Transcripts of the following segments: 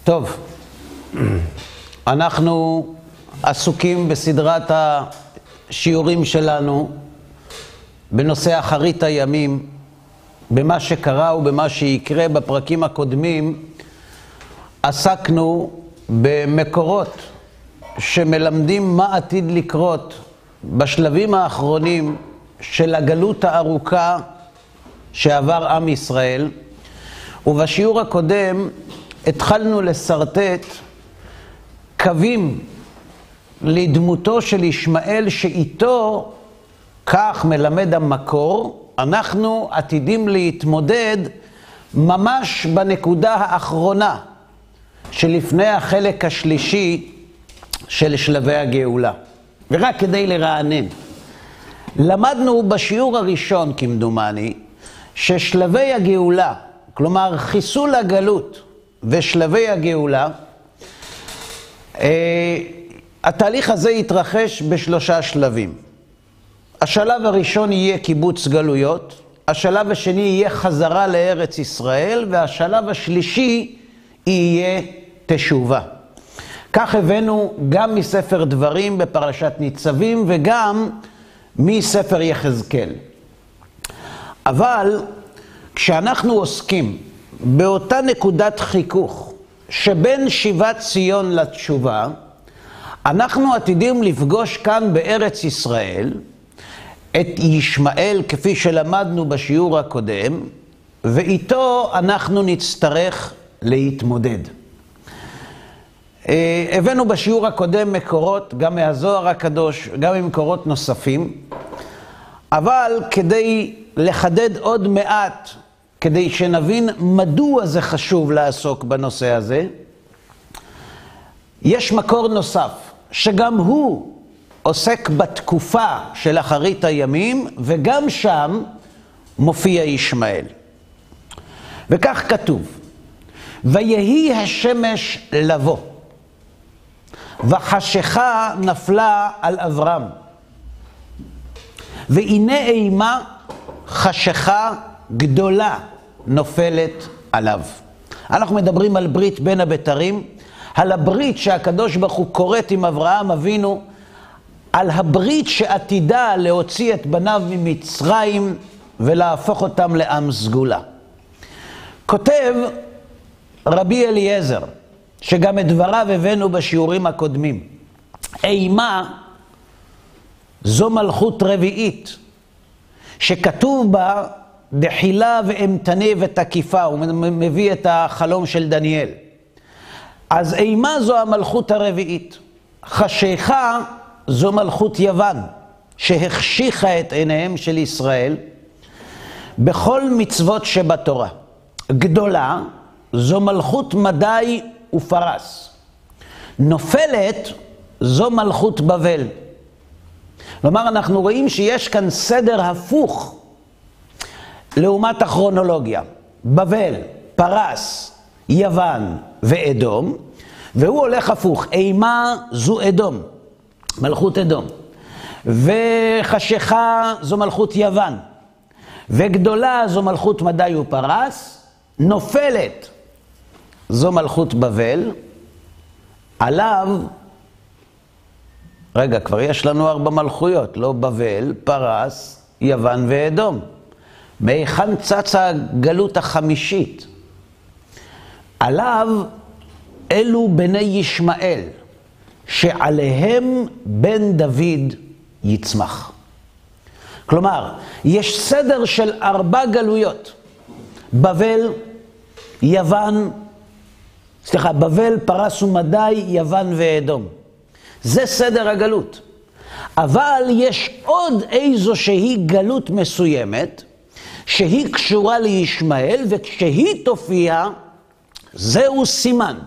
טוב, אנחנו עסוקים בסדרת השיעורים שלנו בנושא אחרית הימים, במה שקרה ובמה שיקרה. בפרקים הקודמים עסקנו במקורות שמלמדים מה עתיד לקרות בשלבים האחרונים של הגלות הארוכה שעבר עם ישראל, ובשיעור הקודם התחלנו לסרטט קווים לדמותו של ישמעאל, שאיתו, כך מלמד המקור, אנחנו עתידים להתמודד ממש בנקודה האחרונה שלפני החלק השלישי של שלבי הגאולה. ורק כדי לרענן, למדנו בשיעור הראשון כמדומני ששלבי הגאולה, כלומר חיסול הגלות ושלבי הגאולה, התהליך הזה יתרחש בשלושה שלבים. השלב הראשון יהיה קיבוץ גלויות, השלב השני יהיה חזרה לארץ ישראל, והשלב השלישי יהיה תשובה. כך הבאנו גם מספר דברים בפרשת ניצבים וגם מספר יחזקאל. אבל כשאנחנו עוסקים באותה נקודת חיכוך שבין שיבת ציון לתשובה, אנחנו עתידים לפגוש כאן בארץ ישראל את ישמעאל כפי שלמדנו בשיעור הקודם, ואיתו אנחנו נצטרך להתמודד. הבאנו בשיעור הקודם מקורות, גם מהזוהר הקדוש, גם ממקורות נוספים, אבל כדי לחדד עוד מעט, כדי שנבין מדוע זה חשוב לעסוק בנושא הזה, יש מקור נוסף, שגם הוא עוסק בתקופה של אחרית הימים, וגם שם מופיע ישמעאל. וכך כתוב: ויהי השמש לבוא, וחשיכה נפלה על אברהם, והנה אימה חשיכה גדולה נופלת עליו. אנחנו מדברים על ברית בין הבתרים, על הברית שהקדוש ברוך הוא כורת עם אברהם אבינו, על הברית שעתידה להוציא את בניו ממצרים ולהפוך אותם לעם סגולה. כותב רבי אליעזר, שגם את דבריו הבאנו בשיעורים הקודמים, אימה זו מלכות רביעית, שכתוב בה דחילה ואמתנה ותקיפה. הוא מביא את החלום של דניאל. אז אימה זו המלכות הרביעית. חשיכה זו מלכות יוון, שהחשיכה את עיניהם של ישראל בכל מצוות שבתורה. גדולה זו מלכות מדי ופרס. נופלת זו מלכות בבל. כלומר, אנחנו רואים שיש כאן סדר הפוך לעומת הכרונולוגיה. בבל, פרס, יוון ואדום, והוא הולך הפוך. אימה זו אדום, מלכות אדום, וחשיכה זו מלכות יוון, וגדולה זו מלכות מדי ופרס. נופלת זו מלכות בבל. עליו, רגע, כבר יש לנו 4 מלכויות, לא? בבל, פרס, יוון ואדום. מהיכן צצה הגלות החמישית? עליו אלו בני ישמעאל, שעליהם בן דוד יצמח. כלומר, יש סדר של 4 גלויות. בבל, פרס ומדי, יוון ואדום. זה סדר הגלות. אבל יש עוד איזושהי גלות מסוימת, שהיא קשורה לישמעאל, וכשהיא תופיע, זהו סימן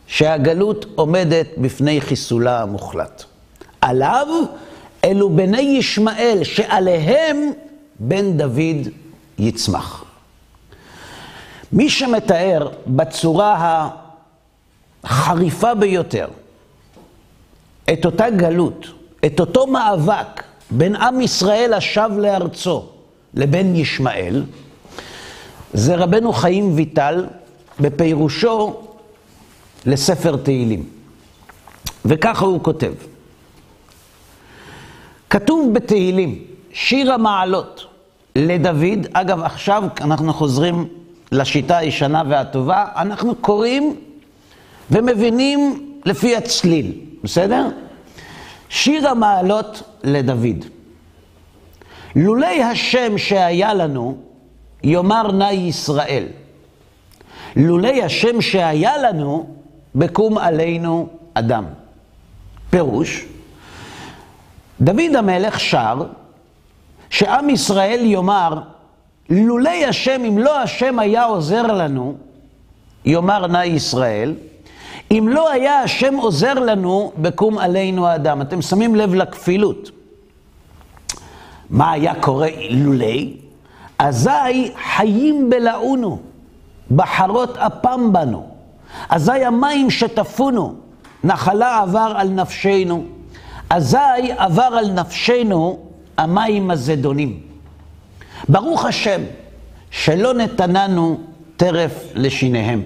שהגלות עומדת בפני חיסולה המוחלט. עליו אלו בני ישמעאל, שעליהם בן דוד יצמח. מי שמתאר בצורה החריפה ביותר את אותה גלות, את אותו מאבק בין עם ישראל השב לארצו לבין ישמעאל, זה רבנו חיים ויטל בפירושו לספר תהילים. וככה הוא כותב. כתוב בתהילים, שיר המעלות לדוד, אגב עכשיו אנחנו חוזרים לשיטה הישנה והטובה, אנחנו קוראים ומבינים לפי הצליל, בסדר? שיר המעלות לדוד. לולי השם שהיה לנו, יאמר נא ישראל. לולי השם שהיה לנו, בקום עלינו אדם. פירוש, דוד המלך שר, שעם ישראל יאמר, לולי השם, אם לא השם היה עוזר לנו, יאמר נא ישראל, אם לא היה השם עוזר לנו, בקום עלינו האדם. אתם שמים לב לכפילות. מה היה קורה לולי? אזי חיים בלעונו, בחרות אפם בנו. אזי המים שטפונו, נחלה עבר על נפשנו. אזי עבר על נפשנו המים הזדונים. ברוך השם שלא נתננו טרף לשיניהם.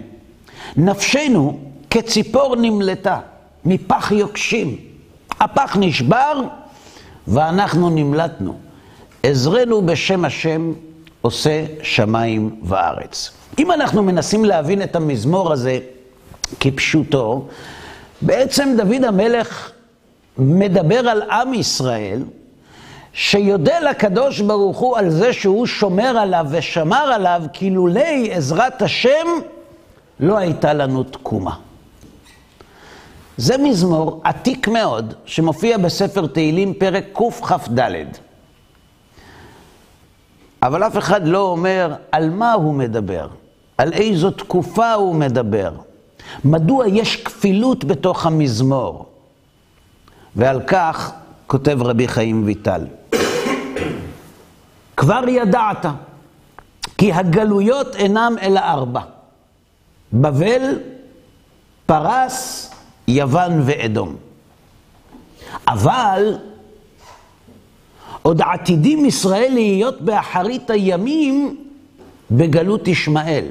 נפשנו כציפור נמלטה, מפח יוקשים. הפח נשבר ואנחנו נמלטנו. עזרנו בשם השם עושה שמיים וארץ. אם אנחנו מנסים להבין את המזמור הזה כפשוטו, בעצם דוד המלך מדבר על עם ישראל, שיודע לקדוש ברוך הוא על זה שהוא שומר עליו ושמר עליו, כי לולי עזרת השם לא הייתה לנו תקומה. זה מזמור עתיק מאוד, שמופיע בספר תהילים פרק קכ"ד. אבל אף אחד לא אומר על מה הוא מדבר, על איזו תקופה הוא מדבר, מדוע יש כפילות בתוך המזמור. ועל כך כותב רבי חיים ויטל. כבר ידעת, כי הגלויות אינם אלא 4. בבל, פרס, יוון ואדום. אבל עוד עתידים ישראל להיות באחרית הימים בגלות ישמעאל.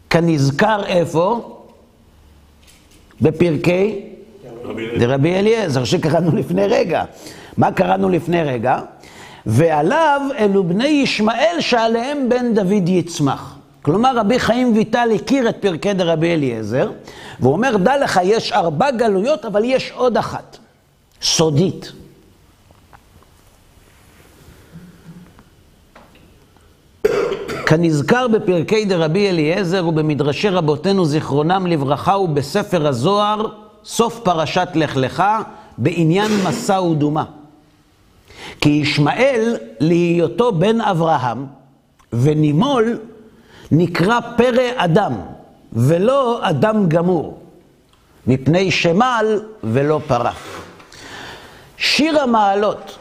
כנזכר איפה? בפרקי דרבי אליעזר, שקראנו לפני רגע. מה קראנו לפני רגע? ועליו אלו בני ישמעאל שעליהם בן דוד יצמח. כלומר, רבי חיים ויטל הכיר את פרקי דרבי אליעזר, והוא אומר, דע לך, יש 4 גלויות, אבל יש עוד אחת, סודית. כנזכר בפרקי דרבי אליעזר ובמדרשי רבותינו זיכרונם לברכה ובספר הזוהר, סוף פרשת לך לך, בעניין מסע ודומה. כי ישמעאל להיותו בן אברהם, ונימול נקרא פרא אדם, ולא אדם גמור, מפני שמל ולא פרה. שיר המעלות,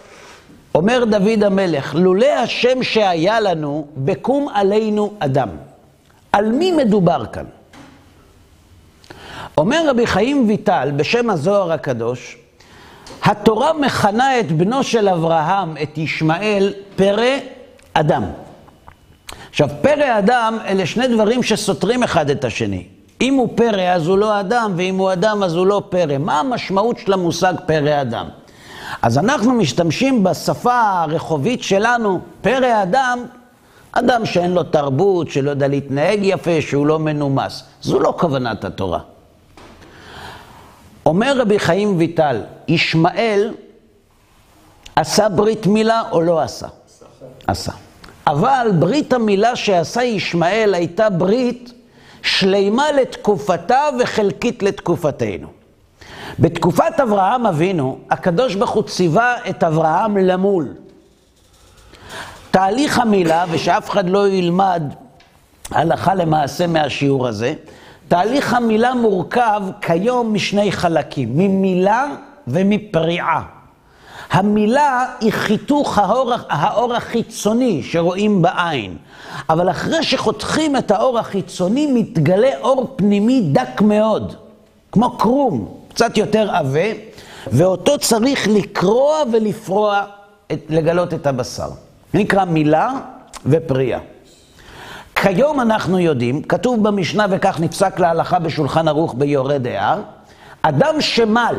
אומר דוד המלך, לולי השם שהיה לנו, בקום עלינו אדם. על מי מדובר כאן? אומר רבי חיים ויטל בשם הזוהר הקדוש, התורה מכנה את בנו של אברהם, את ישמעאל, פרא אדם. עכשיו, פרא אדם אלה שני דברים שסותרים אחד את השני. אם הוא פרא אז הוא לא אדם, ואם הוא אדם אז הוא לא פרא. מה המשמעות של המושג פרא אדם? אז אנחנו משתמשים בשפה הרחובית שלנו, פרא אדם, אדם שאין לו תרבות, שלא יודע להתנהג יפה, שהוא לא מנומס. זו לא כוונת התורה. אומר רבי חיים ויטל, ישמעאל עשה ברית מילה או לא עשה? עשה. אבל ברית המילה שעשה ישמעאל הייתה ברית שלימה לתקופתה וחלקית לתקופתנו. בתקופת אברהם אבינו, הקדוש ברוך הוא ציווה את אברהם למול. תהליך המילה, ושאף אחד לא ילמד הלכה למעשה מהשיעור הזה, תהליך המילה מורכב כיום משני חלקים, ממילה ומפריעה. המילה היא חיתוך האור החיצוני שרואים בעין. אבל אחרי שחותכים את האור החיצוני, מתגלה אור פנימי דק מאוד, כמו קרום, קצת יותר עבה, ואותו צריך לקרוע ולפרוע, לגלות את הבשר. נקרא מילה ופריעה. כיום אנחנו יודעים, כתוב במשנה וכך נפסק להלכה בשולחן ערוך ביורה דעה, אדם שמל,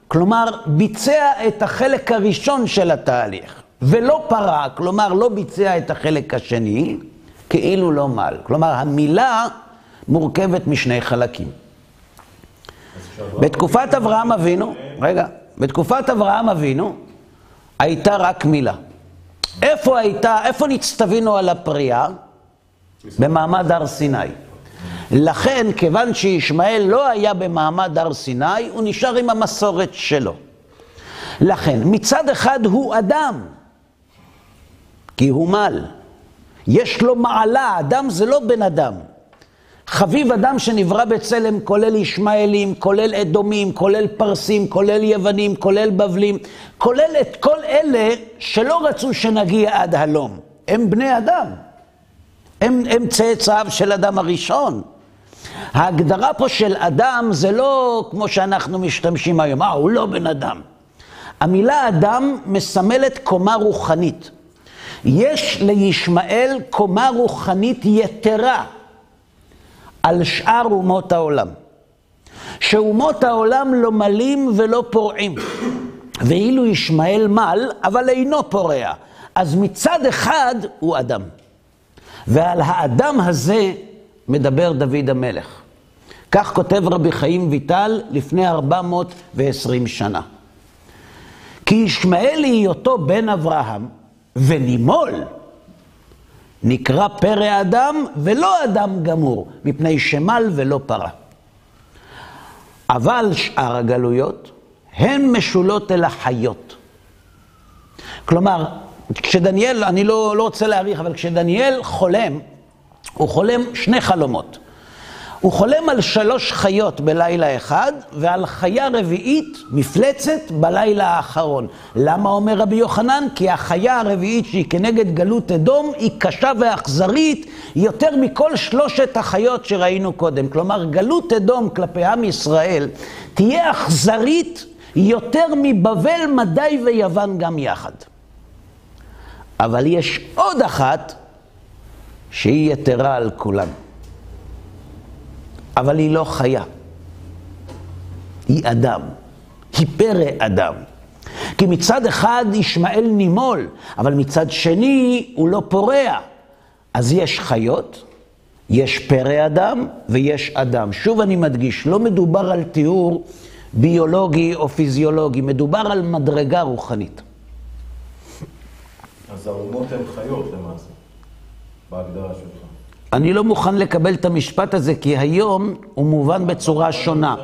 כלומר ביצע את החלק הראשון של התהליך, ולא פרה, כלומר לא ביצע את החלק השני, כאילו לא מל. כלומר המילה מורכבת משני חלקים. בתקופת אברהם אבינו, בתקופת אברהם אבינו הייתה רק מילה. איפה נצטווינו על הפריאה? במעמד הר סיני. לכן, כיוון שישמעאל לא היה במעמד הר סיני, הוא נשאר עם המסורת שלו. לכן, מצד אחד הוא אדם, כי הוא מל. יש לו מעלה, אדם זה לא בן אדם. חביב אדם שנברא בצלם, כולל ישמעאלים, כולל אדומים, כולל פרסים, כולל יוונים, כולל בבלים, כולל את כל אלה שלא רצו שנגיע עד הלום. הם בני אדם. הם צאצאיו של אדם הראשון. ההגדרה פה של אדם זה לא כמו שאנחנו משתמשים היום, הוא לא בן אדם. המילה אדם מסמלת קומה רוחנית. יש לישמעאל קומה רוחנית יתרה על שאר אומות העולם. שאומות העולם לא מלים ולא פורעים. ואילו ישמעאל מל, אבל אינו פורע. אז מצד אחד הוא אדם. ועל האדם הזה מדבר דוד המלך. כך כותב רבי חיים ויטל לפני 420 שנה. כי ישמעאל היותו בן אברהם ונימול, נקרא פרא אדם ולא אדם גמור, מפני שמל ולא פרה. אבל שאר הגלויות הן משולות אל החיות. כלומר, כשדניאל, אני לא רוצה להאריך, אבל כשדניאל חולם, הוא חולם שני חלומות. הוא חולם על 3 חיות בלילה אחד, ועל חיה רביעית, מפלצת, בלילה האחרון. למה אומר רבי יוחנן? כי החיה הרביעית שהיא כנגד גלות אדום, היא קשה ואכזרית יותר מכל 3 החיות שראינו קודם. כלומר, גלות אדום כלפי עם ישראל תהיה אכזרית יותר מבבל, מדי ויוון גם יחד. אבל יש עוד אחת שהיא יתרה על כולם. אבל היא לא חיה. היא אדם. היא פרא אדם. כי מצד אחד ישמעאל נימול, אבל מצד שני הוא לא פורע. אז יש חיות, יש פרא אדם ויש אדם. שוב אני מדגיש, לא מדובר על תיאור ביולוגי או פיזיולוגי, מדובר על מדרגה רוחנית. אז האומות הן חיות למעשה, בהגדרה שלך. אני לא מוכן לקבל את המשפט הזה, כי היום הוא מובן בצורה שונה.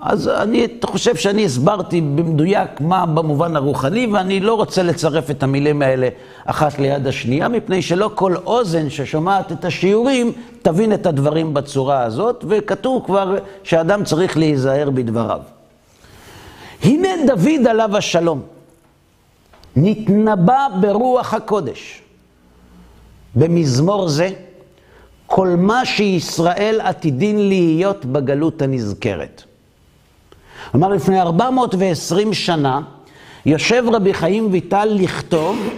אז אני חושב שאני הסברתי במדויק מה במובן הרוחני, ואני לא רוצה לצרף את המילים האלה אחת ליד השנייה, מפני שלא כל אוזן ששומעת את השיעורים תבין את הדברים בצורה הזאת, וכתוב כבר שאדם צריך להיזהר בדבריו. הנה דוד עליו השלום, נתנבא ברוח הקודש. במזמור זה, כל מה שישראל עתידין להיות בגלות הנזכרת. כלומר, לפני 420 שנה, יושב רבי חיים ויטל לכתוב,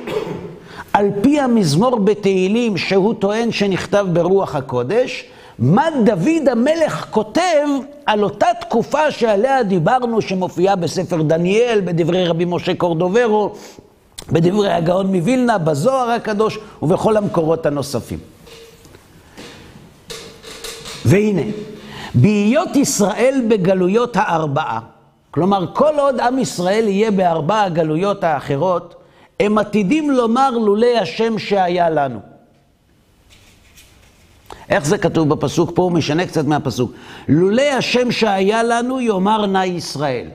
על פי המזמור בתהילים שהוא טוען שנכתב ברוח הקודש, מה דוד המלך כותב על אותה תקופה שעליה דיברנו, שמופיעה בספר דניאל, בדברי רבי משה קורדוברו, בדברי הגאון מווילנה, בזוהר הקדוש ובכל המקורות הנוספים. והנה, בהיות ישראל בגלויות 4, כלומר כל עוד עם ישראל יהיה ב4 הגלויות האחרות, הם עתידים לומר לולי השם שהיה לנו. איך זה כתוב בפסוק? פה הוא משנה קצת מהפסוק. לולי השם שהיה לנו יאמר נא ישראל.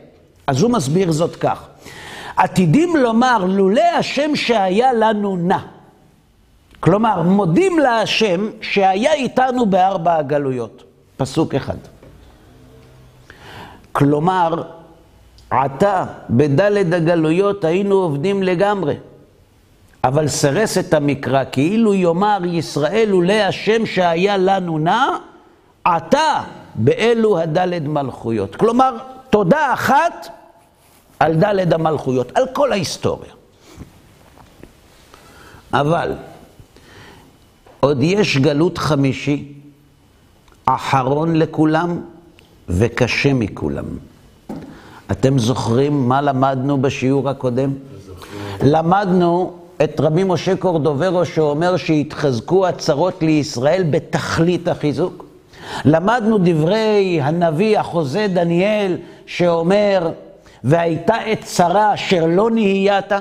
אז הוא מסביר זאת כך. עתידים לומר לולי השם שהיה לנו נא. כלומר, מודים להשם שהיה איתנו ב4 הגלויות. פסוק 1. כלומר, עתה בדלת הגלויות היינו עובדים לגמרי. אבל סרס את המקרא, כאילו יאמר ישראל לולי השם שהיה לנו נא, עתה באלו הדלת מלכויות. כלומר, תודה אחת על דלת המלכויות, על כל ההיסטוריה. אבל עוד יש גלות חמישי, אחרון לכולם וקשה מכולם. אתם זוכרים מה למדנו בשיעור הקודם? למדנו את רבי משה קורדוברו שאומר שהתחזקו הצרות לישראל בתכלית החיזוק. למדנו דברי הנביא החוזה דניאל שאומר והייתה עת צרה אשר לא נהייתה.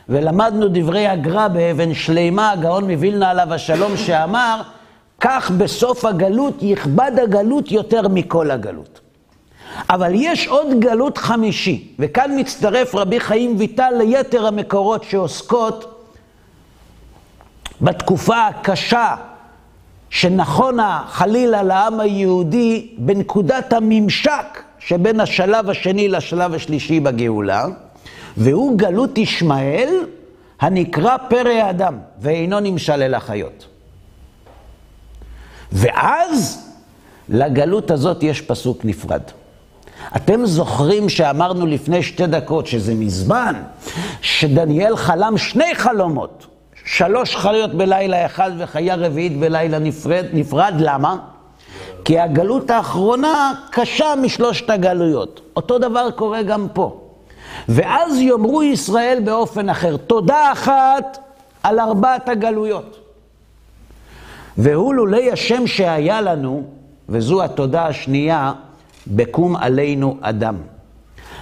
ולמדנו דברי הגר"א באבן שלימה, הגאון מווילנה עליו השלום, שאמר כך בסוף הגלות יכבד הגלות יותר מכל הגלות. אבל יש עוד גלות חמישי, וכאן מצטרף רבי חיים ויטל ליתר המקורות שעוסקות בתקופה הקשה שנכונה חלילה לעם היהודי בנקודת הממשק שבין השלב השני לשלב השלישי בגאולה, והוא גלות ישמעאל הנקרא פרא אדם ואינו נמשל אל החיות. ואז לגלות הזאת יש פסוק נפרד. אתם זוכרים שאמרנו לפני 2 דקות, שזה מזמן, שדניאל חלם 2 חלומות. 3 חיות בלילה אחד וחיה רביעית בלילה נפרד. למה? כי הגלות האחרונה קשה מ3 הגלויות. אותו דבר קורה גם פה. ואז יאמרו ישראל באופן אחר, תודה אחת על 4 הגלויות. והוא לולי השם שהיה לנו, וזו התודה השנייה, בקום עלינו אדם.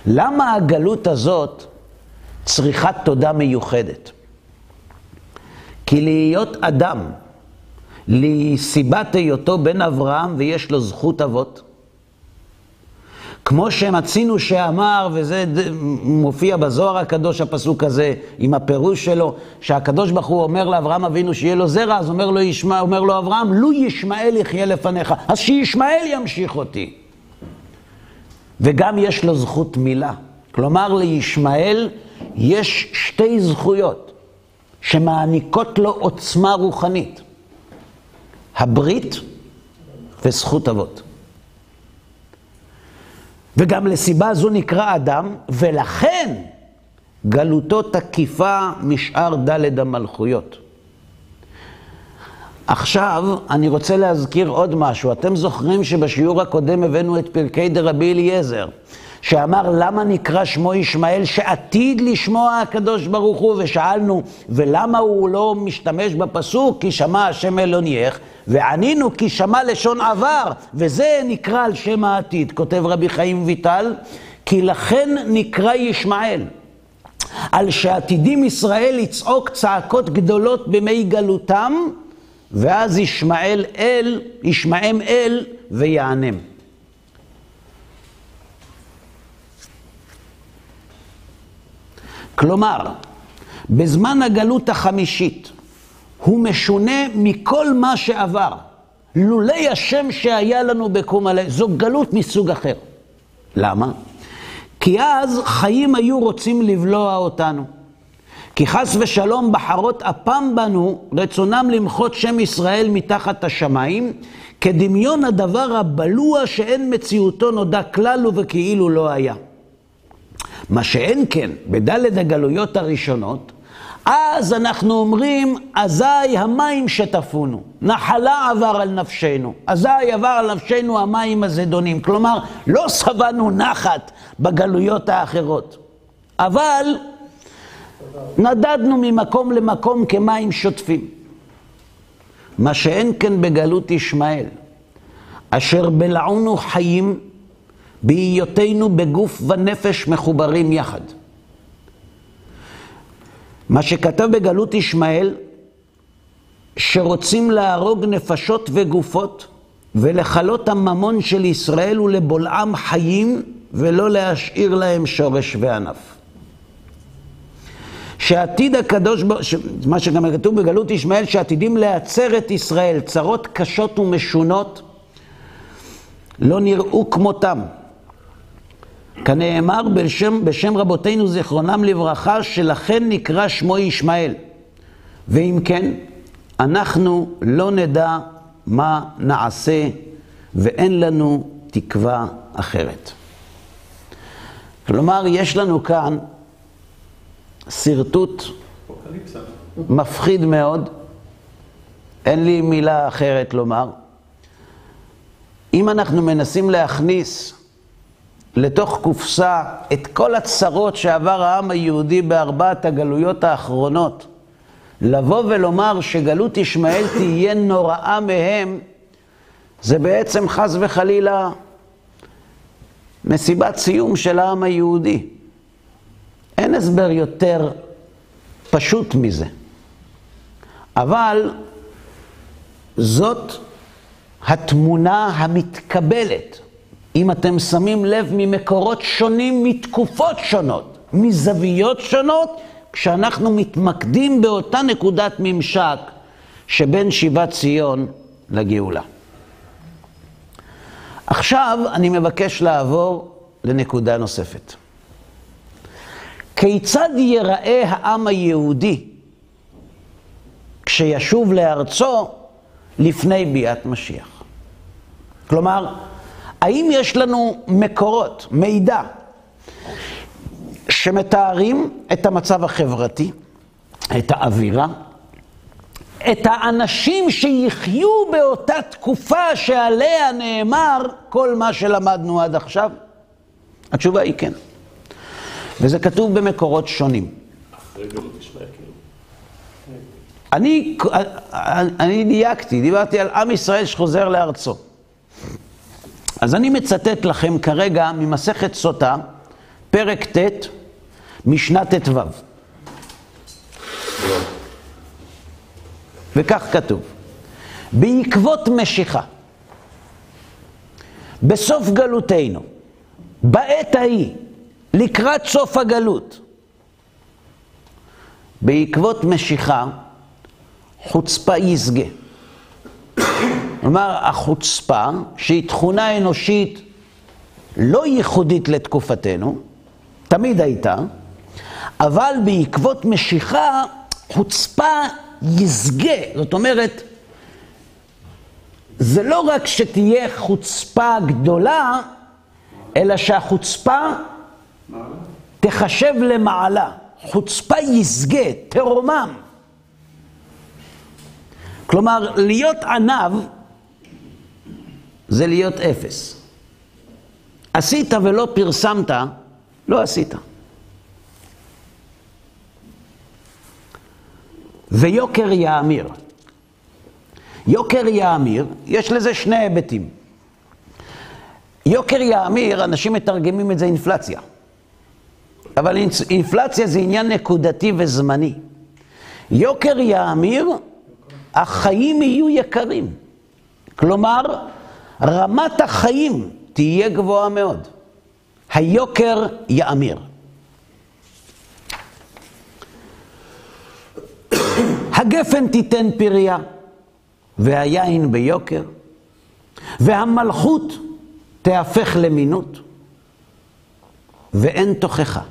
למה הגלות הזאת צריכה תודה מיוחדת? כי להיות אדם, לסיבת היותו בן אברהם ויש לו זכות אבות, כמו שמצינו שאמר, וזה מופיע בזוהר הקדוש הפסוק הזה, עם הפירוש שלו, שהקדוש ברוך הוא אומר לאברהם אבינו שיהיה לו זרע, אז אומר לו אברהם, לו ישמעאל יחיה לפניך, אז שישמעאל ימשיך אותי. וגם יש לו זכות מילה. כלומר, לישמעאל יש 2 זכויות שמעניקות לו עוצמה רוחנית. הברית וזכות אבות. וגם לסיבה זו נקרא אדם, ולכן גלותו תקיפה משאר ד' המלכויות. עכשיו אני רוצה להזכיר עוד משהו. אתם זוכרים שבשיעור הקודם הבאנו את פרקי דרבי אליעזר, שאמר למה נקרא שמו ישמעאל שעתיד לשמוע הקדוש ברוך הוא, ושאלנו ולמה הוא לא משתמש בפסוק כי שמע השם אלונייך, וענינו כי שמע לשון עבר, וזה נקרא על שם העתיד. כותב רבי חיים ויטל, כי לכן נקרא ישמעאל, על שעתידים ישראל לצעוק צעקות גדולות במי גלותם, ואז ישמעם אל ויענם. כלומר, בזמן הגלות החמישית, הוא משונה מכל מה שעבר. לולי השם שהיה לנו בקום עלינו, זו גלות מסוג אחר. למה? כי אז חיים היו רוצים לבלוע אותנו. כי חס ושלום בחרות אפם בנו, רצונם למחות שם ישראל מתחת השמיים, כדמיון הדבר הבלוע שאין מציאותו נודע כלל וכאילו לא היה. מה שאין כן, בדלת הגלויות הראשונות, אז אנחנו אומרים, אזי המים שטפונו, נחלה עבר על נפשנו, אזי עבר על נפשנו המים הזדונים. כלומר, לא סבנו נחת בגלויות האחרות, אבל נדדנו ממקום למקום כמים שוטפים. מה שאין כן בגלות ישמעאל, אשר בלעונו חיים, בהיותנו בגוף ונפש מחוברים יחד. מה שכתב בגלות ישמעאל, שרוצים להרוג נפשות וגופות, ולחלות הממון של ישראל ולבולעם חיים, ולא להשאיר להם שורש וענף. שעתיד הקדוש, מה שגם כתוב בגלות ישמעאל, שעתידים להצר את ישראל, צרות קשות ומשונות, לא נראו כמותם. כנאמר בשם רבותינו זיכרונם לברכה, שלכן נקרא שמו ישמעאל. ואם כן, אנחנו לא נדע מה נעשה, ואין לנו תקווה אחרת. כלומר, יש לנו כאן סרטוט מפחיד מאוד, אין לי מילה אחרת לומר. אם אנחנו מנסים להכניס לתוך קופסה את כל הצרות שעבר העם היהודי בארבעת הגלויות האחרונות, לבוא ולומר שגלות ישמעאל תהיה נוראה מהם, זה בעצם חס וחלילה מסיבת סיום של העם היהודי. אין הסבר יותר פשוט מזה. אבל זאת התמונה המתקבלת, אם אתם שמים לב, ממקורות שונים, מתקופות שונות, מזוויות שונות, כשאנחנו מתמקדים באותה נקודת ממשק שבין שיבת ציון לגאולה. עכשיו אני מבקש לעבור לנקודה נוספת. כיצד ייראה העם היהודי כשישוב לארצו לפני ביאת משיח? כלומר, האם יש לנו מקורות, מידע, שמתארים את המצב החברתי, את האווירה, את האנשים שיחיו באותה תקופה שעליה נאמר כל מה שלמדנו עד עכשיו? התשובה היא כן. וזה כתוב במקורות שונים. אחרי גלות ישמעאל כאילו. אני דיברתי על עם ישראל שחוזר לארצו. אז אני מצטט לכם כרגע ממסכת סוטה, פרק ט', משנה ט"ו. וכך כתוב: בעקבות משיחה, בסוף גלותנו, בעת ההיא, לקראת סוף הגלות, בעקבות משיחה, חוצפה יסגה. כלומר, החוצפה, שהיא תכונה אנושית לא ייחודית לתקופתנו, תמיד הייתה, אבל בעקבות משיכה, חוצפה יסגה. זאת אומרת, זה לא רק שתהיה חוצפה גדולה, אלא שהחוצפה תחשב למעלה. חוצפה יסגה, תרומם. כלומר, להיות ענב זה להיות אפס. עשית ולא פרסמת, לא עשית. ויוקר יאמיר. יוקר יאמיר, יש לזה שני היבטים. יוקר יאמיר, אנשים מתרגמים את זה אינפלציה. אבל אינפלציה זה עניין נקודתי וזמני. יוקר יאמיר, החיים יהיו יקרים. כלומר, רמת החיים תהיה גבוהה מאוד. היוקר יאמיר. הגפן תיתן פריה, והיין ביוקר, והמלכות תהפך למינות, ואין תוכחה.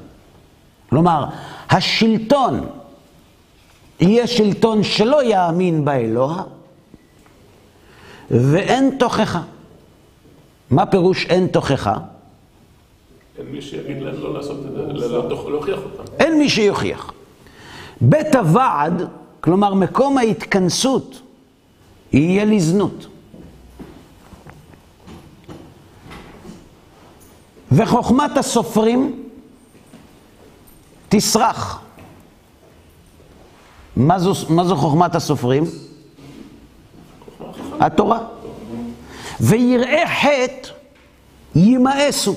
כלומר, השלטון יהיה שלטון שלא יאמין באלוה, ואין תוכחה. מה פירוש אין תוכחה? אין מי שיגיד להם לא לעשות את זה, לא להוכיח אותם. אין מי שיוכיח. בית הוועד, כלומר מקום ההתכנסות, יהיה לזנות. וחוכמת הסופרים תסרח. מה זו חוכמת הסופרים? התורה. ויראי חטא ימאסו,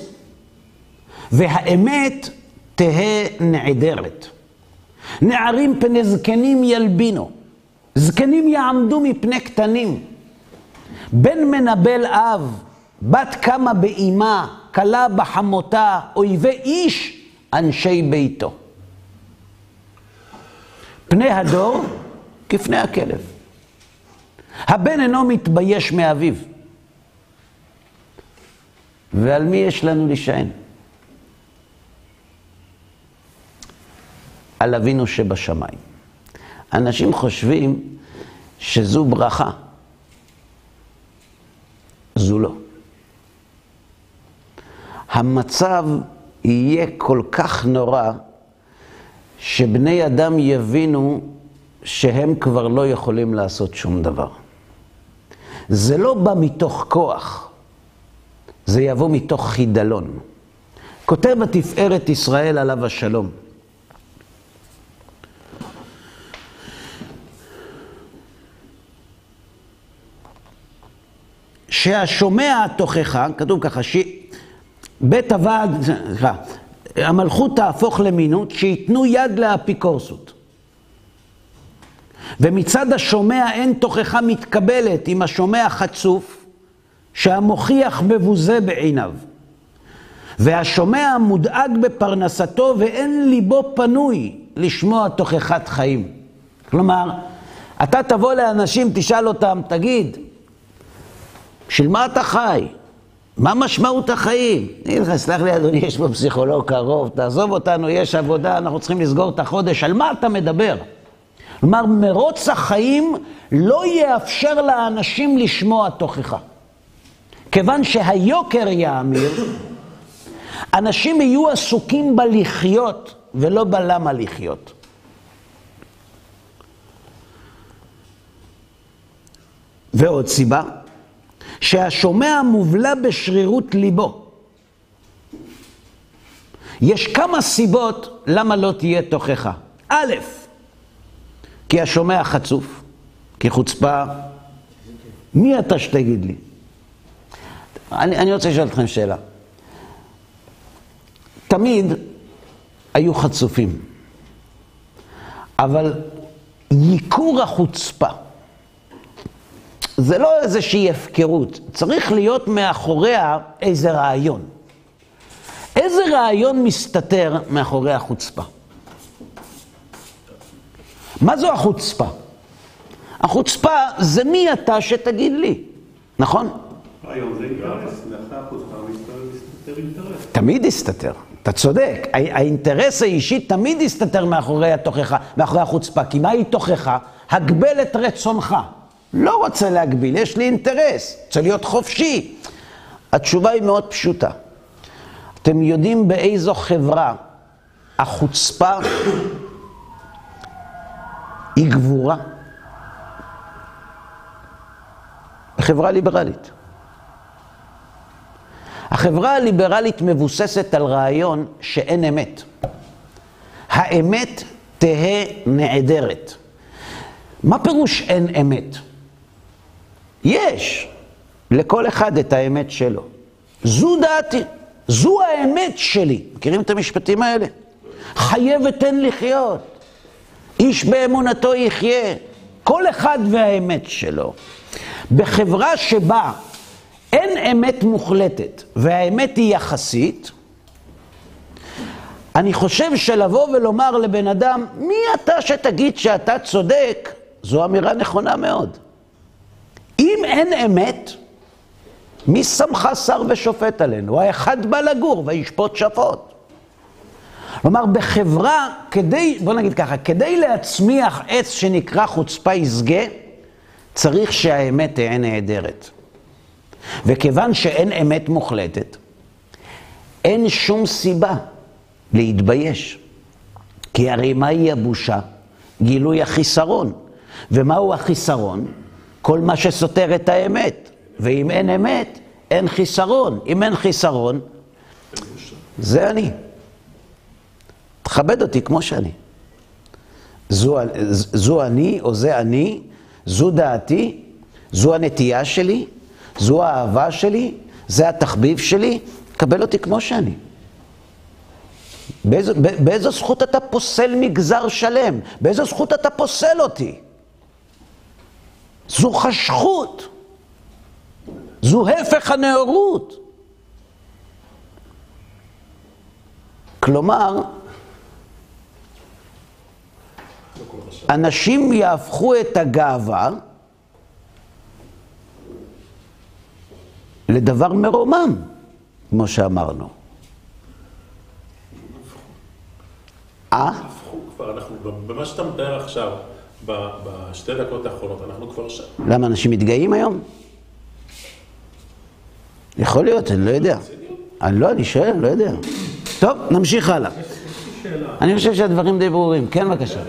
והאמת תהא נעדרת. נערים פני זקנים ילבינו, זקנים יעמדו מפני קטנים. בן מנבל אב, בת קמה באימה, כלה בחמותה, אויבי איש, אנשי ביתו. פני הדור כפני הכלב. הבן אינו מתבייש מאביו. ועל מי יש לנו להישען? על אבינו שבשמיים. אנשים חושבים שזו ברכה. זו לא. המצב יהיה כל כך נורא שבני אדם יבינו שהם כבר לא יכולים לעשות שום דבר. זה לא בא מתוך כוח, זה יבוא מתוך חידלון. כותב התפארת ישראל עליו השלום. שהשומע תוכחה, כתוב ככה, בית הוועד, המלכות תהפוך למינות, שיתנו יד לאפיקורסות. ומצד השומע אין תוכחה מתקבלת עם השומע חצוף, שהמוכיח מבוזה בעיניו. והשומע מודאג בפרנסתו ואין ליבו פנוי לשמוע תוכחת חיים. כלומר, אתה תבוא לאנשים, תשאל אותם, תגיד, של מה אתה חי? מה משמעות החיים? אני לך, סלח לי אדוני, יש פה פסיכולוג קרוב, תעזוב אותנו, יש עבודה, אנחנו צריכים לסגור את החודש, על מה אתה מדבר? כלומר, מרוץ החיים לא יאפשר לאנשים לשמוע תוכחה. כיוון שהיוקר יאמיר, אנשים יהיו עסוקים בלחיות ולא בלמה לחיות. ועוד סיבה, שהשומע מובלע בשרירות ליבו. יש כמה סיבות למה לא תהיה תוכחה. א', כי השומע חצוף, כי חוצפה. מי אתה שתגיד לי? אני רוצה לשאול אתכם שאלה. תמיד היו חצופים, אבל ייקור החוצפה, זה לא איזושהי הפקרות, צריך להיות מאחוריה איזה רעיון. איזה רעיון מסתתר מאחורי החוצפה? מה זו החוצפה? החוצפה זה מי אתה שתגיד לי, נכון? רעיון זה אינטרס, מאחורי החוצפה מסתתר אינטרס. תמיד יסתתר, אתה צודק. האינטרס האישי תמיד יסתתר מאחורי התוכחה, מאחורי החוצפה. כי מה היא תוכחה? הגבל את רצונך. לא רוצה להגביל, יש לי אינטרס, רוצה להיות חופשי. התשובה היא מאוד פשוטה. אתם יודעים באיזו חברה החוצפה היא גבורה? בחברה ליברלית. החברה הליברלית מבוססת על רעיון שאין אמת. האמת תהא נעדרת. מה פירוש אין אמת? יש לכל אחד את האמת שלו. זו דעתי, זו האמת שלי. מכירים את המשפטים האלה? חיה ותן לחיות. איש באמונתו יחיה. כל אחד והאמת שלו. בחברה שבה אין אמת מוחלטת והאמת היא יחסית, אני חושב שלבוא ולומר לבן אדם, מי אתה שתגיד שאתה צודק, זו אמירה נכונה מאוד. אם אין אמת, מי שמך שר ושופט עלינו? האחד בא לגור וישפוט שפוט. כלומר, בחברה, בוא נגיד ככה, כדי להצמיח עץ שנקרא חוצפה יסגה, צריך שהאמת תהיה נהדרת. וכיוון שאין אמת מוחלטת, אין שום סיבה להתבייש. כי הרי מהי הבושה? גילוי החיסרון. ומהו החיסרון? כל מה שסותר את האמת. ואם אין אמת, אין חיסרון. אם אין חיסרון, זה אני. תכבד אותי כמו שאני. זו אני או זה אני, זו דעתי, זו הנטייה שלי, זו האהבה שלי, זה התחביב שלי, קבל אותי כמו שאני. באיזו זכות אתה פוסל מגזר שלם? באיזו זכות אתה פוסל אותי? זו חשכות. זו הפך הנאורות. כלומר, אנשים יהפכו את הגאווה לדבר מרומם, כמו שאמרנו. הפכו כבר, אנחנו, במה שאתה מתאר עכשיו, בשתי דקות האחרונות, אנחנו כבר שם. למה אנשים מתגאים היום? יכול להיות, אני לא יודע. אני שואל, לא יודע. טוב, נמשיך הלאה. אני חושב שהדברים די ברורים. כן, בבקשה.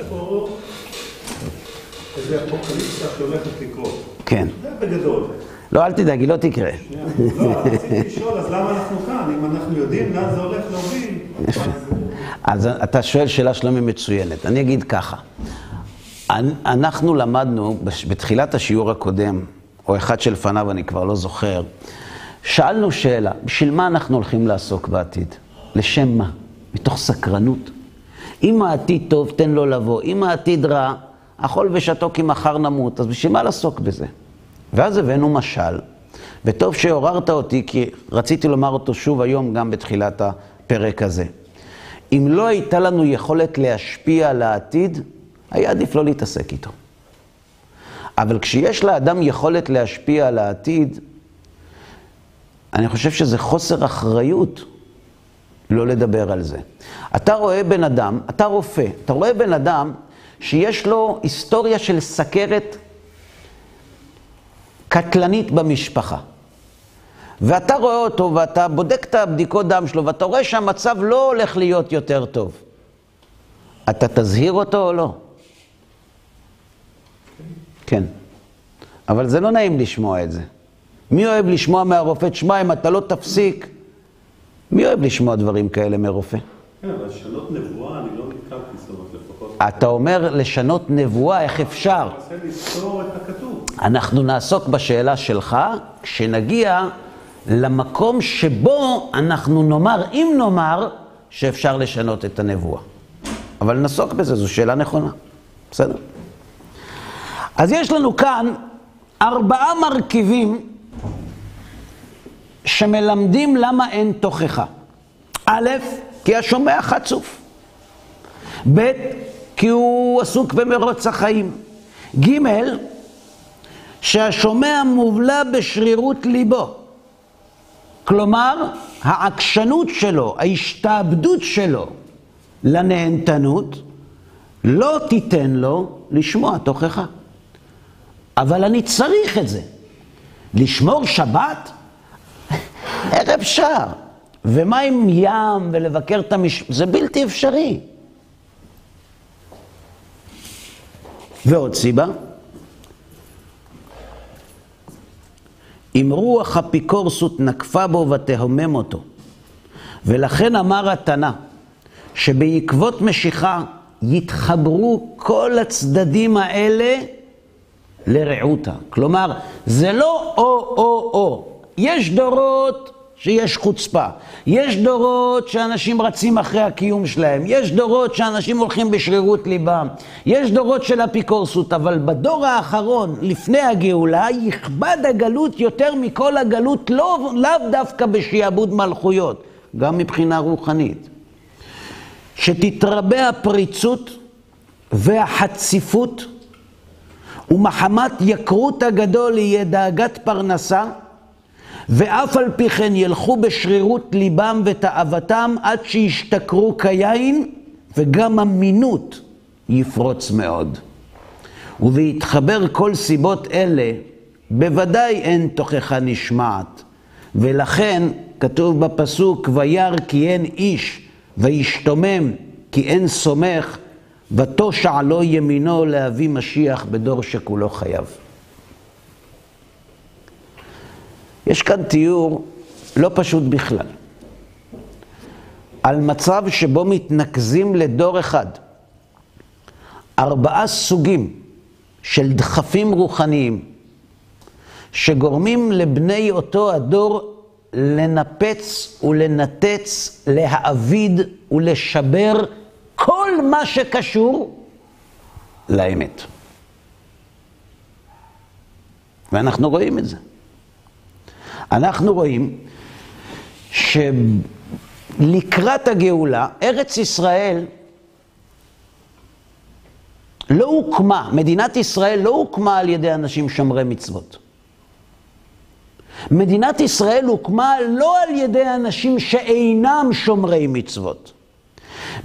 איזה אפוקליפסה שהולכת לקרות. כן. זה בגדול. לא, אל תדאג, היא לא תקרה. לא, רציתי לשאול, אז למה אנחנו כאן? אם אנחנו יודעים לאן זה הולך להוביל. אז אתה שואל שאלה שלומי מצוינת. אני אגיד ככה. אנחנו למדנו בתחילת השיעור הקודם, או אחד שלפניו, אני כבר לא זוכר, שאלנו שאלה, בשביל מה אנחנו הולכים לעסוק בעתיד? לשם מה? מתוך סקרנות. אם העתיד טוב, תן לו לבוא. אם העתיד רע, אכול ושתו כי מחר נמות. אז בשביל מה לעסוק בזה? ואז הבאנו משל, וטוב שעוררת אותי, כי רציתי לומר אותו שוב היום גם בתחילת הפרק הזה. אם לא הייתה לנו יכולת להשפיע על העתיד, היה עדיף לא להתעסק איתו. אבל כשיש לאדם יכולת להשפיע על העתיד, אני חושב שזה חוסר אחריות לא לדבר על זה. אתה רואה בן אדם, אתה רופא, אתה רואה בן אדם שיש לו היסטוריה של סכרת קטלנית במשפחה. ואתה רואה אותו ואתה בודק את הבדיקות דם שלו ואתה רואה שהמצב לא הולך להיות יותר טוב. אתה תזהיר אותו או לא? כן. אבל זה לא נעים לשמוע את זה. מי אוהב לשמוע מהרופא? תשמע, אם אתה לא תפסיק, מי אוהב לשמוע דברים כאלה מרופא? כן, אבל לשנות נבואה, אני לא נתקלתי, זאת אומרת, לפחות... אתה אומר לשנות נבואה, איך אפשר? אני רוצה לזכור את הכתוב. אנחנו נעסוק בשאלה שלך, כשנגיע למקום שבו אנחנו נאמר, אם נאמר, שאפשר לשנות את הנבואה. אבל נעסוק בזה, זו שאלה נכונה. בסדר? אז יש לנו כאן 4 מרכיבים שמלמדים למה אין תוכחה. א', כי השומע חצוף. ב', כי הוא עסוק במרוץ החיים. ג', שהשומע מובלע בשרירות ליבו. כלומר, העקשנות שלו, ההשתעבדות שלו לנהנתנות, לא תיתן לו לשמוע תוכחה. אבל אני צריך את זה. לשמור שבת? איך אפשר? ומה עם ים ולבקר את זה בלתי אפשרי. ועוד סיבה, אם רוח אפיקורסות נקפה בו ותהומם אותו, ולכן אמר התנא, שבעקבות משיכה יתחברו כל הצדדים האלה לרעותה. כלומר, זה לא או. יש דורות שיש חוצפה. יש דורות שאנשים רצים אחרי הקיום שלהם. יש דורות שאנשים הולכים בשרירות ליבם. יש דורות של אפיקורסות, אבל בדור האחרון, לפני הגאולה, יכבד הגלות יותר מכל הגלות, לאו דווקא בשעבוד מלכויות, גם מבחינה רוחנית. שתתרבה הפריצות והחציפות, ומחמת יקרות הגדול יהיה דאגת פרנסה, ואף על פי כן ילכו בשרירות ליבם ותאוותם עד שישתכרו כיין, וגם המינות יפרוץ מאוד. ובהתחבר כל סיבות אלה, בוודאי אין תוכחה נשמעת. ולכן כתוב בפסוק, וירא כי אין איש, וישתומם כי אין סומך, ותושע לו ימינו להביא משיח בדור שכולו חייב. יש כאן תיאור לא פשוט בכלל, על מצב שבו מתנקזים לדור אחד 4 סוגים של דחפים רוחניים, שגורמים לבני אותו הדור לנפץ ולנתץ, להעביד ולשבר כל מה שקשור לאמת. ואנחנו רואים את זה. אנחנו רואים שלקראת הגאולה, ארץ ישראל לא הוקמה, מדינת ישראל לא הוקמה על ידי אנשים שומרי מצוות. מדינת ישראל הוקמה לא על ידי אנשים שאינם שומרי מצוות.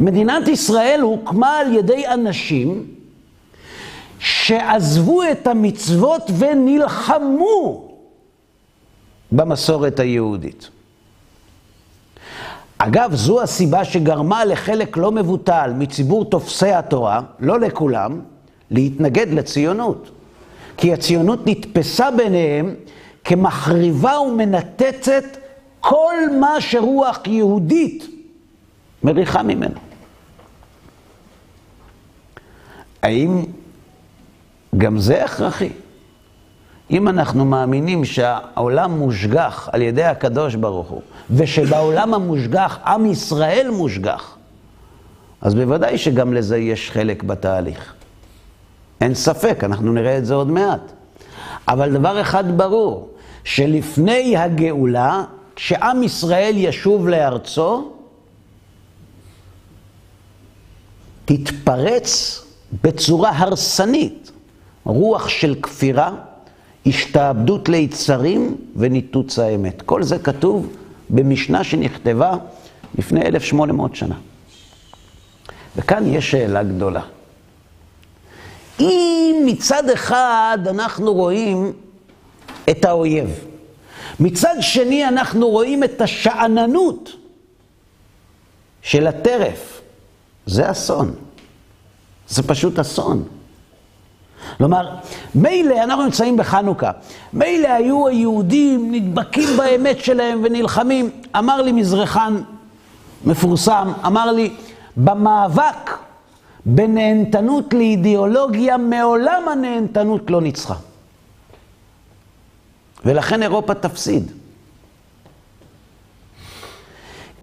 מדינת ישראל הוקמה על ידי אנשים שעזבו את המצוות ונלחמו במסורת היהודית. אגב, זו הסיבה שגרמה לחלק לא מבוטל מציבור תופסי התורה, לא לכולם, להתנגד לציונות. כי הציונות נתפסה ביניהם כמחריבה ומנתצת כל מה שרוח יהודית מריחה ממנו. האם גם זה הכרחי? אם אנחנו מאמינים שהעולם מושגח על ידי הקדוש ברוך הוא, ושבעולם המושגח עם ישראל מושגח, אז בוודאי שגם לזה יש חלק בתהליך. אין ספק, אנחנו נראה את זה עוד מעט. אבל דבר אחד ברור, שלפני הגאולה, כשעם ישראל ישוב לארצו, תתפרץ בצורה הרסנית רוח של כפירה, השתעבדות ליצרים וניתוץ האמת. כל זה כתוב במשנה שנכתבה לפני 1800 שנה. וכאן יש שאלה גדולה. אם מצד אחד אנחנו רואים את האויב, מצד שני אנחנו רואים את השעננות של הטרף, זה אסון. זה פשוט אסון. כלומר, מילא אנחנו נמצאים בחנוכה, מילא היו היהודים נדבקים באמת שלהם ונלחמים. אמר לי מזרחן מפורסם, אמר לי, במאבק בנהנתנות לאידיאולוגיה, מעולם הנהנתנות לא ניצחה. ולכן אירופה תפסיד.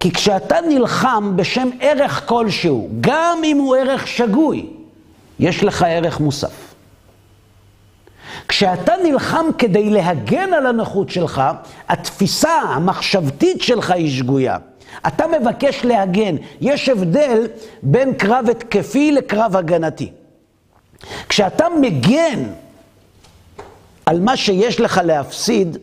כי כשאתה נלחם בשם ערך כלשהו, גם אם הוא ערך שגוי, יש לך ערך מוסף. כשאתה נלחם כדי להגן על הנוחות שלך, התפיסה המחשבתית שלך היא שגויה. אתה מבקש להגן. יש הבדל בין קרב התקפי לקרב הגנתי. כשאתה מגן על מה שיש לך להפסיד,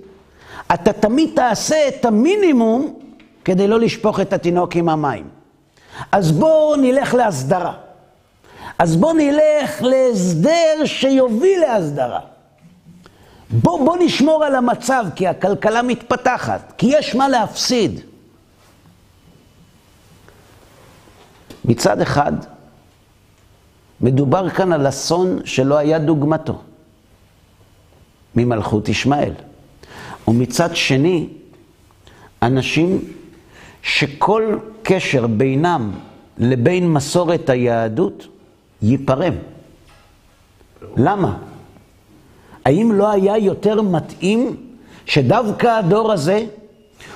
אתה תמיד תעשה את המינימום כדי לא לשפוך את התינוק עם המים. אז בוא נלך להסדרה. אז בוא נלך להסדר שיוביל להסדרה. בוא נשמור על המצב, כי הכלכלה מתפתחת, כי יש מה להפסיד. מצד אחד, מדובר כאן על אסון שלא היה דוגמתו, ממלכות ישמעאל. ומצד שני, אנשים שכל קשר בינם לבין מסורת היהדות ייפרם. למה? האם לא היה יותר מתאים שדווקא הדור הזה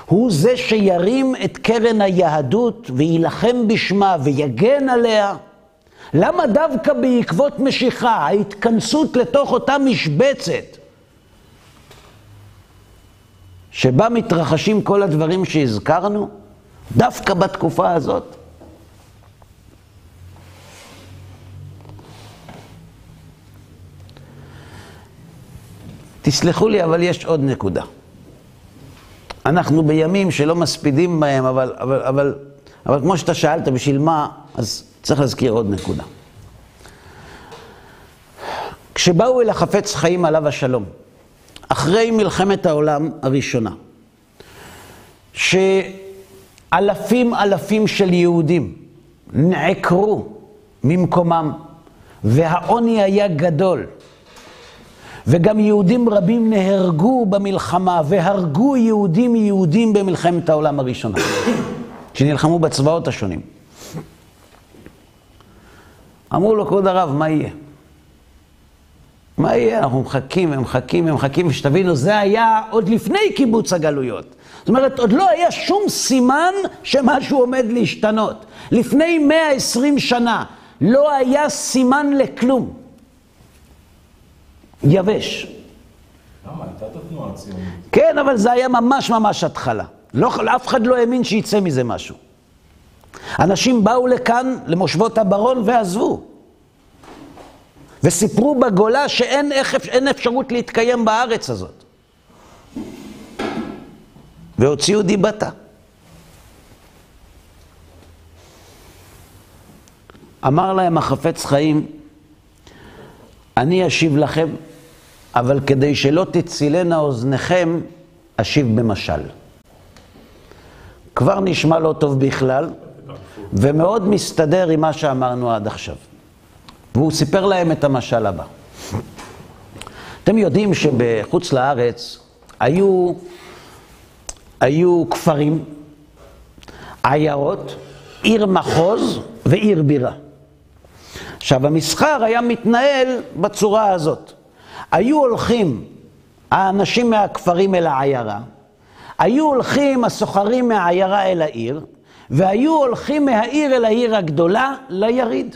הוא זה שירים את קרן היהדות וילחם בשמה ויגן עליה? למה דווקא בעקבות משיכה, ההתכנסות לתוך אותה משבצת שבה מתרחשים כל הדברים שהזכרנו, דווקא בתקופה הזאת? תסלחו לי, אבל יש עוד נקודה. אנחנו בימים שלא מספידים בהם, אבל כמו שאתה שאלת בשביל מה, אז צריך להזכיר עוד נקודה. כשבאו אל החפץ חיים עליו השלום, אחרי מלחמת העולם הראשונה, שאלפים של יהודים נעקרו ממקומם, והעוני היה גדול, וגם יהודים רבים נהרגו במלחמה, והרגו יהודים במלחמת העולם הראשונה, שנלחמו בצבאות השונים. אמרו לו, כבוד הרב, מה יהיה? מה יהיה? אנחנו מחכים, ושתבינו, זה היה עוד לפני קיבוץ הגלויות. זאת אומרת, עוד לא היה שום סימן שמשהו עומד להשתנות. לפני 120 שנה לא היה סימן לכלום. יבש. למה? הייתה את התנועה הציונית. כן, אבל זה היה ממש התחלה. אף אחד לא האמין שיצא מזה משהו. אנשים באו לכאן, למושבות הברון, ועזבו. וסיפרו בגולה שאין אפשרות להתקיים בארץ הזאת. והוציאו דיבתה. אמר להם החפץ חיים, אני אשיב לכם, אבל כדי שלא תצילנה אוזניכם, אשיב במשל. כבר נשמע לא טוב בכלל, ומאוד מסתדר עם מה שאמרנו עד עכשיו. והוא סיפר להם את המשל הבא. אתם יודעים שבחוץ לארץ היו כפרים, עיירות, עיר מחוז ועיר בירה. עכשיו, המסחר היה מתנהל בצורה הזאת. היו הולכים האנשים מהכפרים אל העיירה, היו הולכים הסוחרים מהעיירה אל העיר, והיו הולכים מהעיר אל העיר הגדולה ליריד.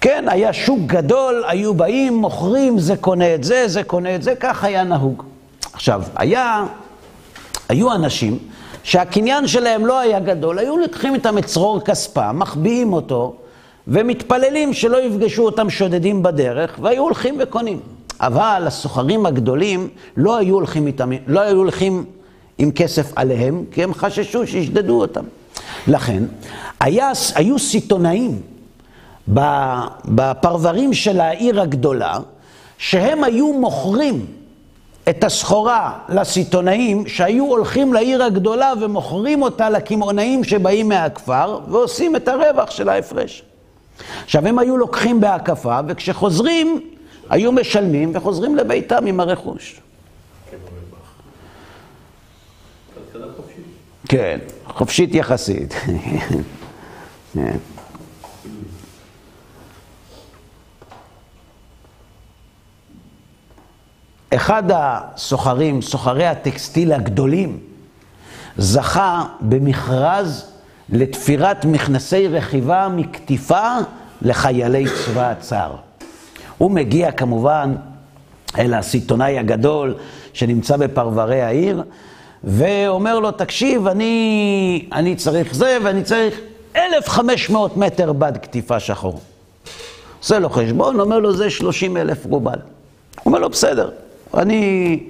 כן, היה שוק גדול, היו באים, מוכרים, זה קונה את זה, זה קונה את זה, כך היה נהוג. עכשיו, היו אנשים שהקניין שלהם לא היה גדול, היו לקחים איתם את צרור כספם, מחביאים אותו, ומתפללים שלא יפגשו אותם שודדים בדרך, והיו הולכים וקונים. אבל הסוחרים הגדולים לא היו הולכים עם כסף עליהם, כי הם חששו שישדדו אותם. לכן, היו סיטונאים בפרברים של העיר הגדולה, שהם היו מוכרים את הסחורה לסיטונאים, שהיו הולכים לעיר הגדולה ומוכרים אותה לקמעונאים שבאים מהכפר, ועושים את הרווח של ההפרש. עכשיו, הם היו לוקחים בהקפה, וכשחוזרים, היו משלמים וחוזרים לביתם עם הרכוש. כן, חופשית יחסית. אחד הסוחרים, סוחרי הטקסטיל הגדולים, זכה במכרז לתפירת מכנסי רכיבה מכתיפה לחיילי צבא הצאר. הוא מגיע כמובן אל הסיטונאי הגדול שנמצא בפרברי העיר, ואומר לו, תקשיב, אני צריך זה, ואני צריך 1,500 מטר בד כתיפה שחור. עושה לו חשבון, אומר לו, זה 30,000 רובל. הוא אומר לו, בסדר, אני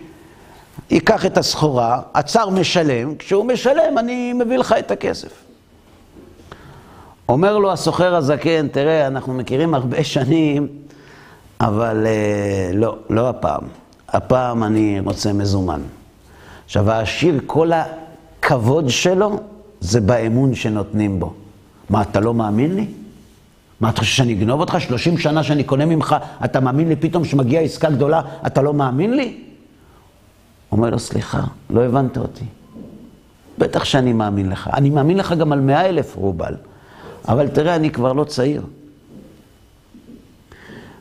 אקח את הסחורה, הצאר משלם, כשהוא משלם אני מביא לך את הכסף. אומר לו הסוחר הזקן, תראה, אנחנו מכירים הרבה שנים, אבל לא הפעם. הפעם אני רוצה מזומן. עכשיו, העשיר, כל הכבוד שלו, זה באמון שנותנים בו. מה, אתה לא מאמין לי? מה, אתה חושב שאני אגנוב אותך? 30 שנה שאני קונה ממך, אתה מאמין לי פתאום שמגיעה עסקה גדולה, אתה לא מאמין לי? אומר לו, סליחה, לא הבנת אותי. בטח שאני מאמין לך. אני מאמין לך גם על 100,000 רובל. אבל תראה, אני כבר לא צעיר.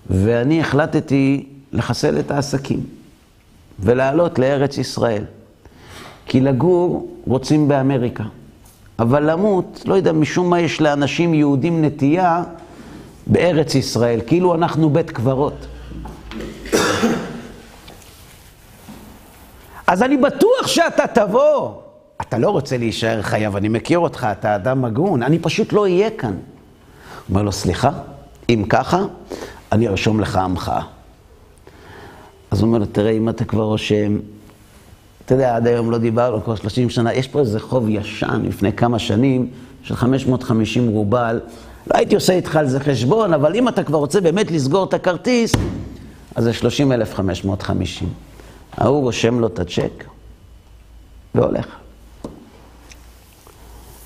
ואני החלטתי לחסל את העסקים ולעלות לארץ ישראל. כי לגור רוצים באמריקה. אבל למות, לא יודע, משום מה יש לאנשים יהודים נטייה בארץ ישראל, כאילו אנחנו בית קברות. אז אני בטוח שאתה תבוא. אתה לא רוצה להישאר חייב, אני מכיר אותך, אתה אדם הגון, אני פשוט לא אהיה כאן. אומר לו, סליחה, אם ככה, אני ארשום לך המחאה. אז הוא אומר לו, תראה, אם אתה כבר רושם, אתה יודע, עד היום לא דיברנו, כבר 30 שנה, יש פה איזה חוב ישן לפני כמה שנים, של 550 רובל, לא הייתי עושה איתך על זה חשבון, אבל אם אתה כבר רוצה באמת לסגור את הכרטיס, אז זה 30,550. הוא רושם לו את הצ'ק, והולך.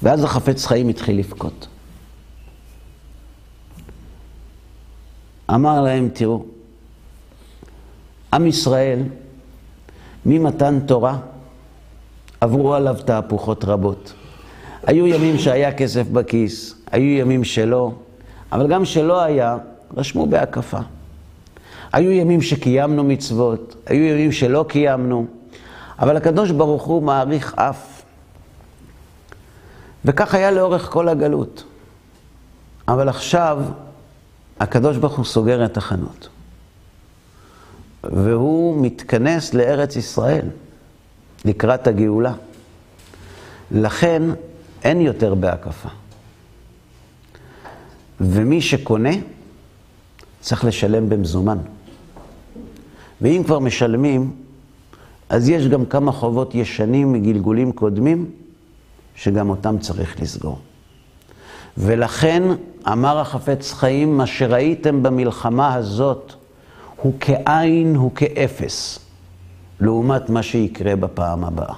ואז החפץ חיים התחיל לבכות. אמר להם, תראו, עם ישראל, ממתן תורה, עברו עליו תהפוכות רבות. היו ימים שהיה כסף בכיס, היו ימים שלא, אבל גם שלא היה, רשמו בהקפה. היו ימים שקיימנו מצוות, היו ימים שלא קיימנו, אבל הקדוש ברוך הוא מעריך אף. וכך היה לאורך כל הגלות. אבל עכשיו, הקדוש ברוך הוא סוגר את החנות. והוא מתכנס לארץ ישראל, לקראת הגאולה. לכן אין יותר בהקפה. ומי שקונה, צריך לשלם במזומן. ואם כבר משלמים, אז יש גם כמה חובות ישנים מגלגולים קודמים, שגם אותם צריך לסגור. ולכן אמר החפץ חיים, מה שראיתם במלחמה הזאת, הוא כאין, הוא כאפס, לעומת מה שיקרה בפעם הבאה.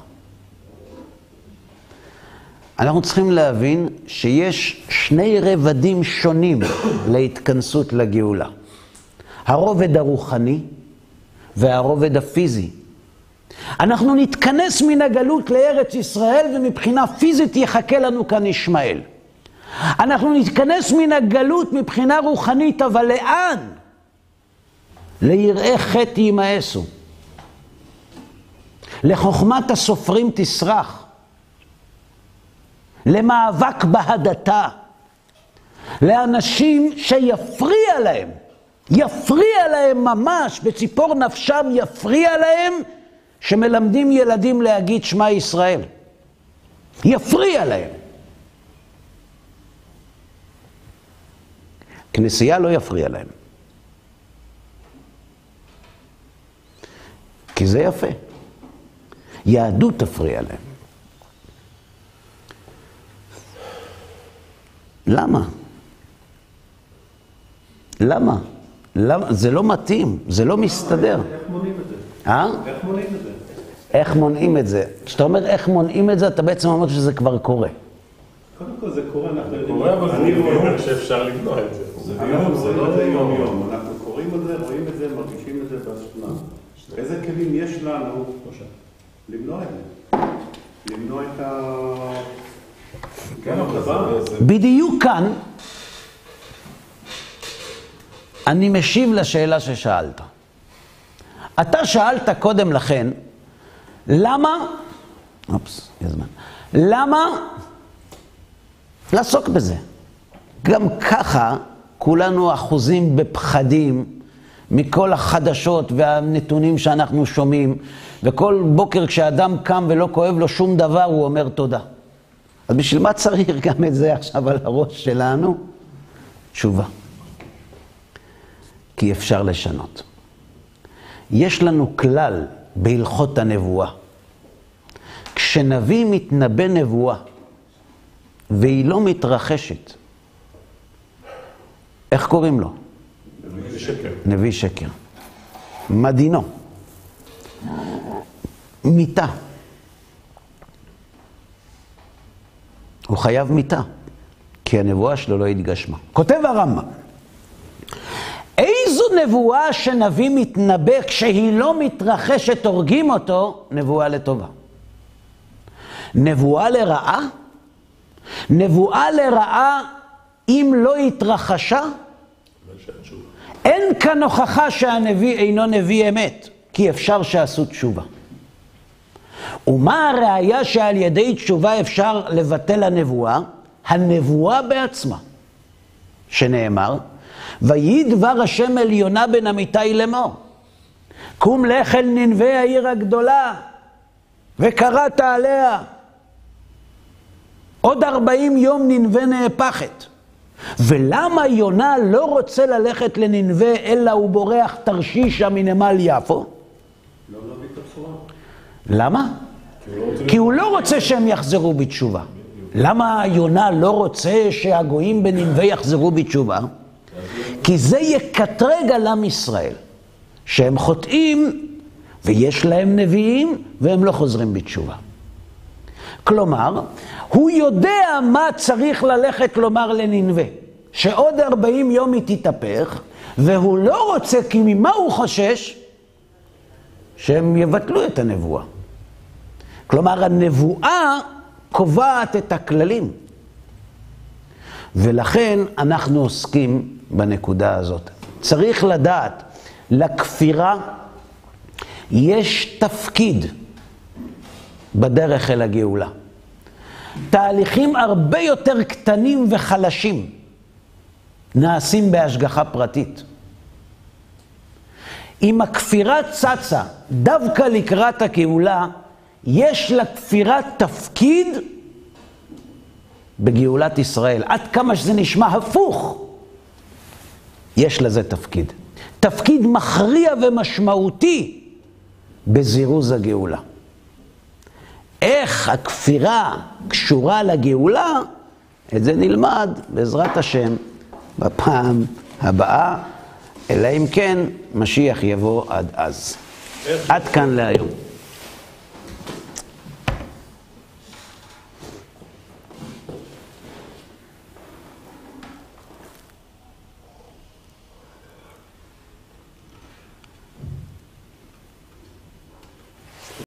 אנחנו צריכים להבין שיש שני רבדים שונים להתכנסות לגאולה. הרובד הרוחני והרובד הפיזי. אנחנו נתכנס מן הגלות לארץ ישראל, ומבחינה פיזית יחכה לנו כאן ישמעאל. אנחנו נתכנס מן הגלות מבחינה רוחנית, אבל לאן? ליראי חטא ימאסו. לחוכמת הסופרים תסרח. למאבק בהדתה. לאנשים שיפריע להם. יפריע להם ממש, בציפור נפשם יפריע להם, שמלמדים ילדים להגיד שמע ישראל. יפריע להם. כנסייה לא יפריע להם. כי זה יפה. יהדות תפריע להם. למה? למה? למה? זה לא מתאים, זה לא מסתדר. איך מונעים את זה? איך מונעים את זה? איך מונעים את זה? כשאתה אומר איך מונעים את זה, אתה בעצם אומר שזה כבר קורה. קודם כל זה קורה, אנחנו יודעים. קורה, אבל אני אומר שאפשר למנוע את זה. אנחנו רואים את זה יום-יום. אנחנו קוראים את זה, רואים את זה, מרגישים את זה בשכונה. איזה כלים יש לנו למנוע את זה? למנוע את הדבר? בדיוק כאן, אני משיב לשאלה ששאלת. אתה שאלת קודם לכן, למה לעסוק בזה? גם ככה כולנו אחוזים בפחדים מכל החדשות והנתונים שאנחנו שומעים, וכל בוקר כשאדם קם ולא כואב לו שום דבר, הוא אומר תודה. אז בשביל מה צריך גם את זה עכשיו על הראש שלנו? תשובה. כי אפשר לשנות. יש לנו כלל בהלכות הנבואה. כשנביא מתנבא נבואה, והיא לא מתרחשת, איך קוראים לו? נביא שקר. נביא שקר. מה דינו? מיתה. הוא חייב מיתה, כי הנבואה שלו לא התגשמה. כותב הרמב"ם, איזו נבואה שנביא מתנבא כשהיא לא מתרחשת הורגים אותו? נבואה לטובה. נבואה לרעה? נבואה לרעה אם לא התרחשה? אין כאן הוכחה שהנביא אינו נביא אמת, כי אפשר שעשו תשובה. ומה הראיה שעל ידי תשובה אפשר לבטל הנבואה? הנבואה בעצמה, שנאמר, ויהי דבר השם אל יונה בן אמיתי לאמור, קום לך אל נינווה העיר הגדולה, וקראת עליה. עוד 40 יום נינווה נהפכת. ולמה יונה לא רוצה ללכת לנינווה, אלא הוא בורח תרשישה מנמל יפו? למה? כי הוא לא רוצה שהם יחזרו בתשובה. למה יונה לא רוצה שהגויים בנינווה יחזרו בתשובה? כי זה יקטרג על עם ישראל, שהם חוטאים ויש להם נביאים והם לא חוזרים בתשובה. כלומר, הוא יודע מה צריך ללכת לומר לנינווה, שעוד 40 יום היא תתהפך, והוא לא רוצה, כי ממה הוא חושש? שהם יבטלו את הנבואה. כלומר, הנבואה קובעת את הכללים. ולכן אנחנו עוסקים בנקודה הזאת. צריך לדעת, לכפירה יש תפקיד בדרך אל הגאולה. תהליכים הרבה יותר קטנים וחלשים נעשים בהשגחה פרטית. אם הכפירה צצה דווקא לקראת הגאולה, יש לכפירה תפקיד בגאולת ישראל. עד כמה שזה נשמע הפוך, יש לזה תפקיד. תפקיד מכריע ומשמעותי בזירוז הגאולה. איך הכפירה קשורה לגאולה, את זה נלמד בעזרת השם בפעם הבאה, אלא אם כן משיח יבוא עד אז. עד כאן להיום.